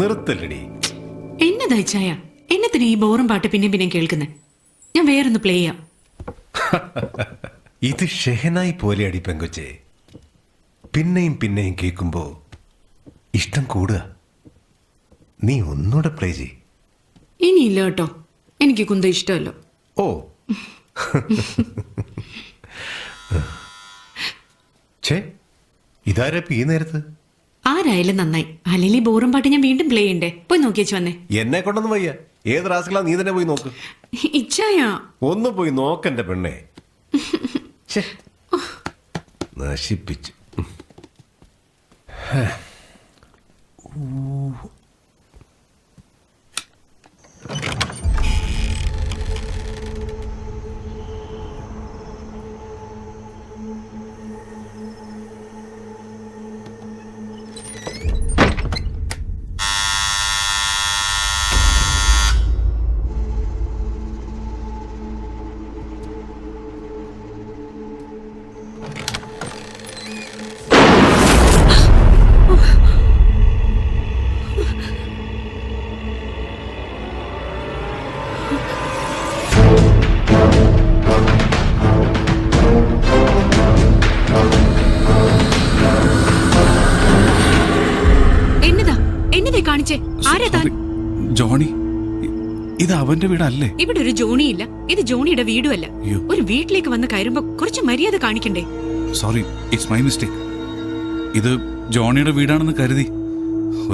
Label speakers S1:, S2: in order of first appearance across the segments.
S1: നിർത്തല്ലടി.
S2: എന്നതാ ചായ? എന്നത്തിന് ഈ ബോറും പാട്ട് പിന്നെയും പിന്നെയും കേൾക്കുന്നേ? ഞാൻ വേറൊന്ന് പ്ലേ ചെയ്യാം.
S1: ഇത് ഷെഹനായി പോലെ അടി പെങ്കൊച്ചേ. പിന്നെയും പിന്നെയും കേൾക്കുമ്പോ ഇഷ്ടം കൂടുക. നീ ഒന്നുകൂടെ പ്ലേ ചെയ്.
S2: ഇനിയില്ല കേട്ടോ, എനിക്ക് കുന്ത ഇഷ്ടമല്ലോ.
S1: ഓ ഛേ, ഇതാരപ്പ ഈ നേരത്ത്?
S2: ആരായാലും നന്നായി. അല്ലെങ്കിൽ ബോറും പാട്ട് ഞാൻ വീണ്ടും പ്ലേ ചെയ്യണ്ടേ? പോയി നോക്കിയേച്ചു വന്നേ.
S1: എന്നെ കൊണ്ടൊന്നും വയ്യ. ഏത് റാസ്കളാ, നീ തന്നെ പോയി നോക്ക്.
S2: ഇച്ചായ
S1: ഒന്ന് പോയി നോക്കന്റെ പെണ്ണെ. നശിപ്പിച്ചു.
S3: ജോണി, ഇത് അവന്റെ വീടല്ലേ?
S2: ഇവിടെ ഒരു ജോണിയില്ല. ഇത് ജോണിയുടെ വീടുമല്ല. ഒരു വീട്ടിലേക്ക് വന്ന് കയറുമ്പോ കുറച്ച് മര്യാദ കാണിക്കണ്ടേ?
S3: Sorry, it's my mistake. ഇത് ജോണിയുടെ വീടാണെന്ന് കരുതി,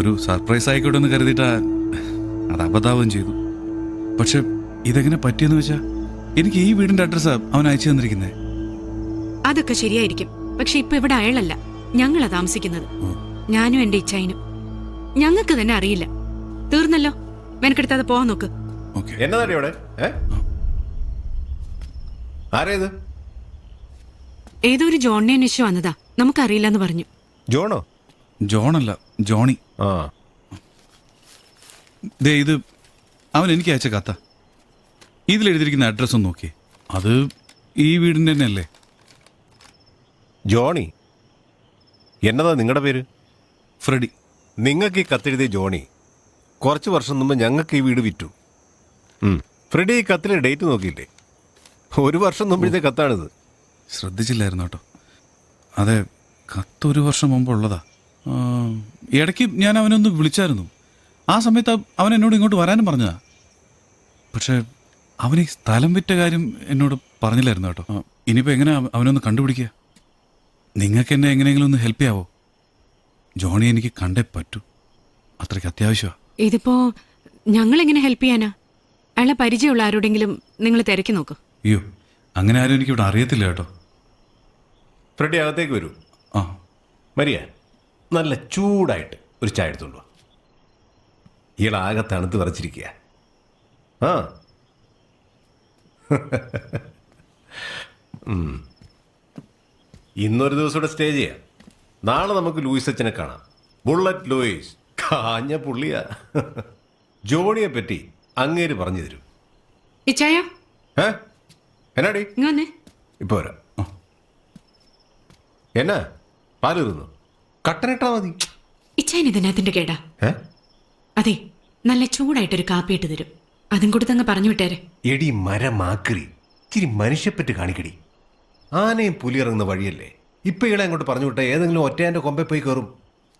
S3: ഒരു സർപ്രൈസ് ആയിക്കോട്ടെ എന്ന് കരുതിയിട്ടാ അത് അബദ്ധാവുകയും ചെയ്തു. പക്ഷെ ഇതെങ്ങനെ പറ്റിയെന്ന് വെച്ചാ, എനിക്ക് ഈ വീടിന്റെ അഡ്രസ്സാ അവൻ അയച്ചു തന്നിരിക്കുന്നേ.
S2: അതൊക്കെ ശരിയായിരിക്കും. പക്ഷെ ഇപ്പൊ ഇവിടെ അയാളല്ല, ഞങ്ങളാ താമസിക്കുന്നത്. ഞാനും എന്റെ ഇച്ചായനും. ഞങ്ങൾക്ക് തന്നെ അറിയില്ല. തീർന്നല്ലോ, മെനക്കെടുത്താതെ പോവാൻ നോക്ക്.
S1: എന്നതാടി അവിടെ? ആരേത്?
S2: ഏതോ ഒരു ജോണിനെ അന്വേഷിച്ചു വന്നതാ. നമുക്കറിയില്ലെന്ന് പറഞ്ഞു.
S1: ജോണോ?
S3: ജോണല്ല, ജോണി. ദേ, ഇത് അവൻ എനിക്ക് അയച്ച കത്ത. ഇതിലെഴുതിയിരിക്കുന്ന അഡ്രസ് ഒന്ന് നോക്കിയേ. അത് ഈ വീടിന്റെ തന്നെ അല്ലേ?
S1: ജോണി? എന്നതാ നിങ്ങളുടെ പേര്?
S3: ഫ്രെഡി.
S1: നിങ്ങൾക്ക് ഈ കത്തെഴുതിയ ജോണി കുറച്ച് വർഷം മുമ്പ് ഞങ്ങൾക്ക് ഈ വീട് വിറ്റു. ഫ്രെഡി, ഈ കത്തിലെ ഡേറ്റ് നോക്കിയില്ലേ? 1 വർഷം മുമ്പത്തെ കത്താണിത്.
S3: ശ്രദ്ധിച്ചില്ലായിരുന്നു കേട്ടോ. അതെ, കത്ത് 1 വർഷം മുമ്പുള്ളതാ. ഇടയ്ക്ക് ഞാൻ അവനൊന്ന് വിളിച്ചായിരുന്നു. ആ സമയത്ത് അവൻ എന്നോട് ഇങ്ങോട്ട് വരാനും പറഞ്ഞതാ. പക്ഷെ അവൻ ഈ സ്ഥലം വിറ്റ കാര്യം എന്നോട് പറഞ്ഞില്ലായിരുന്നു കേട്ടോ. ഇനിയിപ്പോൾ എങ്ങനെ അവനൊന്ന് കണ്ടുപിടിക്കുക? നിങ്ങൾക്ക് എന്നെ എങ്ങനെയെങ്കിലും ഒന്ന് ഹെൽപ്പ് ചെയ്യാവോ? ജോണി എനിക്ക് കണ്ടേ പറ്റൂ, അത്രയ്ക്ക് അത്യാവശ്യമാണ്.
S2: ഇതിപ്പോ ഞങ്ങൾ എങ്ങനെ ഹെൽപ്പ് ചെയ്യാനാ? അയാളെ പരിചയമുള്ള ആരോടെങ്കിലും നിങ്ങൾ തിരക്കി നോക്ക്.
S3: അയ്യോ, അങ്ങനെ ആരും എനിക്ക് ഇവിടെ അറിയത്തില്ല കേട്ടോ.
S1: ഫ്രെഡി, അകത്തേക്ക് വരൂ.
S3: ആ,
S1: മരിയ, നല്ല ചൂടായിട്ട് ഒരു ചായ എടുത്തോണ്ടോ. ഇയാളാകെ തണുത്ത് വിറച്ചിരിക്കുക. ആ ഇന്നൊരു ദിവസം ഇവിടെ സ്റ്റേ ചെയ്യാം. നാളെ നമുക്ക് ലൂയിസ് അച്ഛനെ കാണാം. Bullet Luis കാഞ്ഞ പുള്ളിയാ. ജോണിയെ പറ്റി അങ്ങേര് പറഞ്ഞു തരും.
S2: ഇച്ചായ,
S1: എന്നാടി
S2: ഇങ്ങ്
S1: ഇപ്പൊ വരാം. എന്നാ പാല് തീർന്നു? കട്ടനിട്ടാ മതി.
S2: ഇച്ചായൻ ഇതിനകത്തിന്റെ കേടാ. അതെ, നല്ല ചൂടായിട്ടൊരു കാപ്പി ഇട്ട് തരും. അതും കൊടുത്തങ്ങ് പറഞ്ഞു വിട്ടേരെ.
S1: എടി മരമാക്രി, ഇച്ചിരി മനുഷ്യപ്പറ്റ് കാണിക്കടി. ആനയും പുലി ഇറങ്ങുന്ന വഴിയല്ലേ. ഇപ്പൊ ഇയാളെ അങ്ങോട്ട് പറഞ്ഞു വിട്ട ഏതെങ്കിലും ഒറ്റയാന്റെ കൊമ്പെ പോയി കയറും.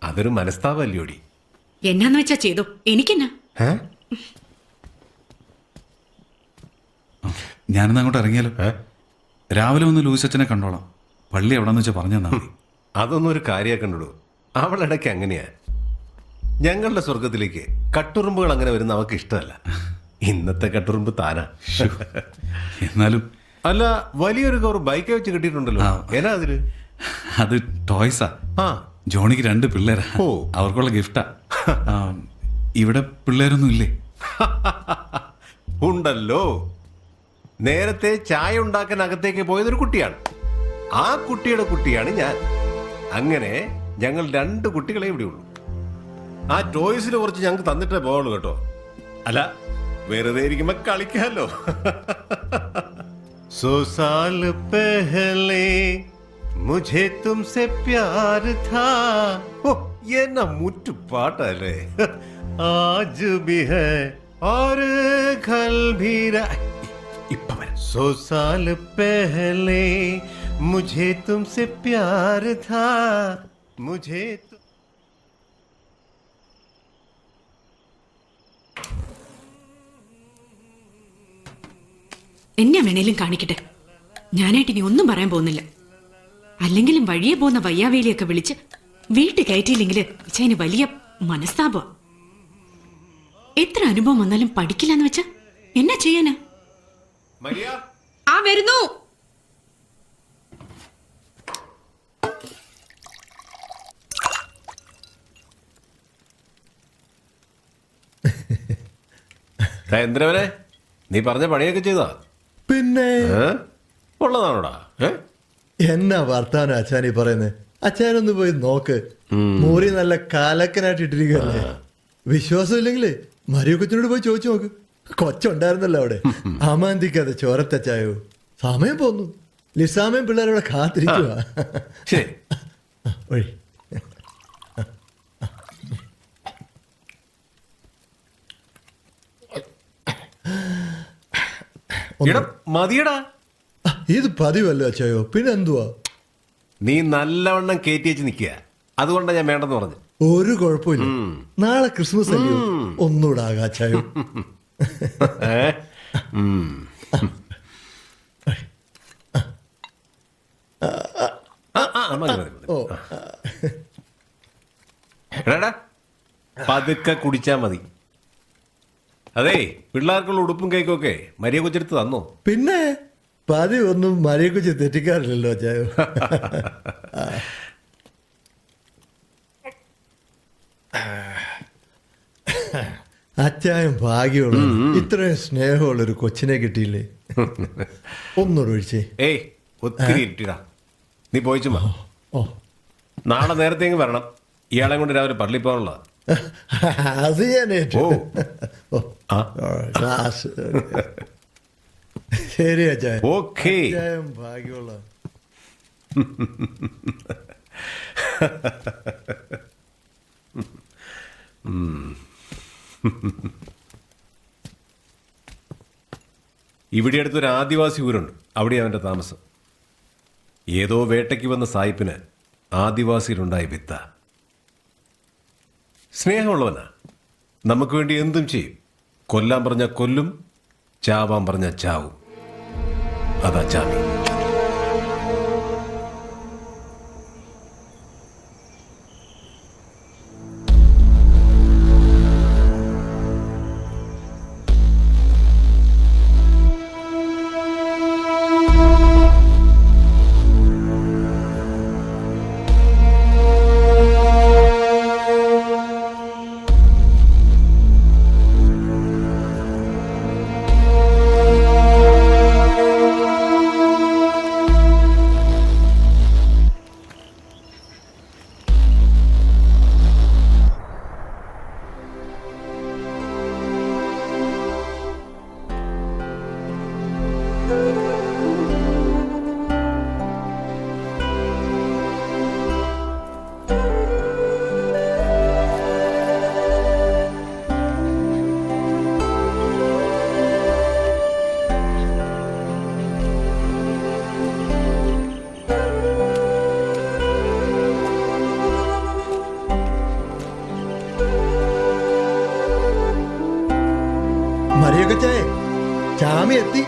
S1: അതൊരു മനസ്താവല്ലോടി.
S2: എന്നാന്ന് വെച്ചാ ചെയ്തു, എനിക്കെന്നാ.
S3: ഞാനിന്ന് അങ്ങോട്ട് ഇറങ്ങിയാലോ? രാവിലെ ഒന്ന് ലൂയിസ് അച്ഛനെ കണ്ടോളാം. പള്ളി എവിടെന്ന് വെച്ചാൽ പറഞ്ഞു തന്നാ മതി.
S1: അതൊന്നും ഒരു കാര്യമാക്കണ്ടോ. അവളിടയ്ക്ക് അങ്ങനെയാ. ഞങ്ങളുടെ സ്വർഗത്തിലേക്ക് കട്ടുറുമ്പുകൾ അങ്ങനെ വരുന്ന അവൾക്ക് ഇഷ്ടമല്ല. ഇന്നത്തെ കട്ടുറുമ്പ് താനാ.
S3: എന്നാലും
S1: അല്ല, വലിയൊരു കവർ ബൈക്ക് വെച്ച് കിട്ടിയിട്ടുണ്ടല്ലോ. എന്നാ അതില്?
S3: അത് ടോയ്സാ. ജോണിക്ക് 2 പിള്ളേരാ. അവർക്കുള്ള ഗിഫ്റ്റാ. ഇവിടെ പിള്ളേരൊന്നും ഇല്ലേ?
S1: ഉണ്ടല്ലോ. നേരത്തെ ചായ ഉണ്ടാക്കാൻ അകത്തേക്ക് പോയതൊരു കുട്ടിയാണ്. ആ കുട്ടിയുടെ കുട്ടിയാണ് ഞാൻ. അങ്ങനെ ഞങ്ങൾ 2 കുട്ടികളെ ഇവിടെ ഉള്ളൂ. ആ ടോയ്സിൽ കുറച്ച് ഞങ്ങൾക്ക് തന്നിട്ടേ പോവുള്ളൂ കേട്ടോ. അല്ല, വെറുതെ ഇരിക്കുമ്പോ കളിക്കാമല്ലോ. सो साल पहले मुझे तुमसे प्यार था. ഓ, എന്നാ മുറ്റു പാട്ടല്ലേ. आज भी है और कल भी इप्पा वരാം. 100 साल पहले मुझे तुमसे प्यार था मुझे
S2: എന്നെ വേണേലും കാണിക്കട്ടെ. ഞാനായിട്ട് ഇനി ഒന്നും പറയാൻ പോകുന്നില്ല. അല്ലെങ്കിലും വഴിയെ പോകുന്ന വയ്യാവേലിയൊക്കെ വിളിച്ച് വീട്ടിൽ കയറ്റിയില്ലെങ്കിൽ ഇച്ചതിന് വലിയ മനസ്താപം. എത്ര അനുഭവം വന്നാലും പഠിക്കില്ലെന്ന് വെച്ചാ എന്നാ ചെയ്യാനാ?
S1: മരിയ
S2: ആ വരുന്നു.
S1: എന്തിനവനെ നീ പറഞ്ഞ പണിയൊക്കെ ചെയ്താ?
S4: പിന്നെ
S1: ഉള്ളതാണോടാ?
S4: എന്നാ വർത്താനം അച്ഛാനീ പറയുന്നത്? അച്ഛനൊന്ന് പോയി നോക്ക്. മൂറി നല്ല കാലക്കനായിട്ട് ഇട്ടിരിക്കുകയല്ലേ. വിശ്വാസം ഇല്ലെങ്കിലേ മരിയ കൊച്ചിനോട് പോയി ചോദിച്ചു നോക്ക്. കൊച്ചുണ്ടായിരുന്നല്ലോ അവിടെ. അമാന്തിക്കാതെ ചോരത്തച്ചായോ. സമയം പോന്നു. ലിസാമയും പിള്ളേരവിടെ കാത്തിരിക്കുക.
S1: ശരി
S4: വഴി
S1: മതിയടാ.
S4: ഇത് പതിവല്ലോ അച്ചായോ. പിന്നെ എന്തുവാ?
S1: നീ നല്ലവണ്ണം കയറ്റി വെച്ച് നിൽക്കുക. അതുകൊണ്ടാണ് ഞാൻ വേണ്ടെന്ന് പറഞ്ഞു.
S4: ഒരു കുഴപ്പമില്ല. നാളെ ക്രിസ്മസ് അല്ലയോ. ഒന്നുകൂടെ ആകാച്ചായോ.
S1: ഓ എടാ പതുക്കെ കുടിച്ചാ മതി. അതെ പിള്ളേർക്കുള്ള ഉടുപ്പും കേക്കൊക്കെ മരിയ കൊച്ചെടുത്ത് തന്നോ?
S4: പിന്നെ പതിവൊന്നും മരിയെ കുറിച്ച് തെറ്റിക്കാറില്ലല്ലോ അച്ചായോ. അച്ചായം ഭാഗ്യമുള്ള ഇത്രയും സ്നേഹമുള്ളൊരു കൊച്ചിനെ കിട്ടിയില്ലേ. ഒന്നുകൂടെ ഒഴിച്ചേ.
S1: ഏയ് ഒത്തിരി ഇരിട്ടിടാ. നീ പോയിച്ചുമാ.
S4: ഓ
S1: നാളെ നേരത്തെ വരണം. ഇയാളെ കൊണ്ട് രാവിലെ പള്ളിയിൽ പോകാനുള്ള.
S4: അത് ഞാൻ ഏറ്റു.
S1: ഓ
S4: ക്ലാസ് ശരി അച്ചായം.
S1: ഓക്കേ
S4: അച്ചായം ഭാഗ്യമുള്ള.
S1: ഇവിടെ അടുത്തൊരു ആദിവാസി ഊരുണ്ട്. അവിടെ അവൻ്റെ താമസം. ഏതോ വേട്ടയ്ക്ക് വന്ന സായിപ്പിന് ആദിവാസിയിലുണ്ടായ വിത്ത. സ്നേഹമുള്ളവനാ. നമുക്ക് വേണ്ടി എന്തും ചെയ്യും. കൊല്ലാൻ പറഞ്ഞ കൊല്ലും, ചാവാൻ പറഞ്ഞ ചാവും. അതാ ചാമി.
S4: മരിയൊക്കെ ചായ ചാമി എത്തി.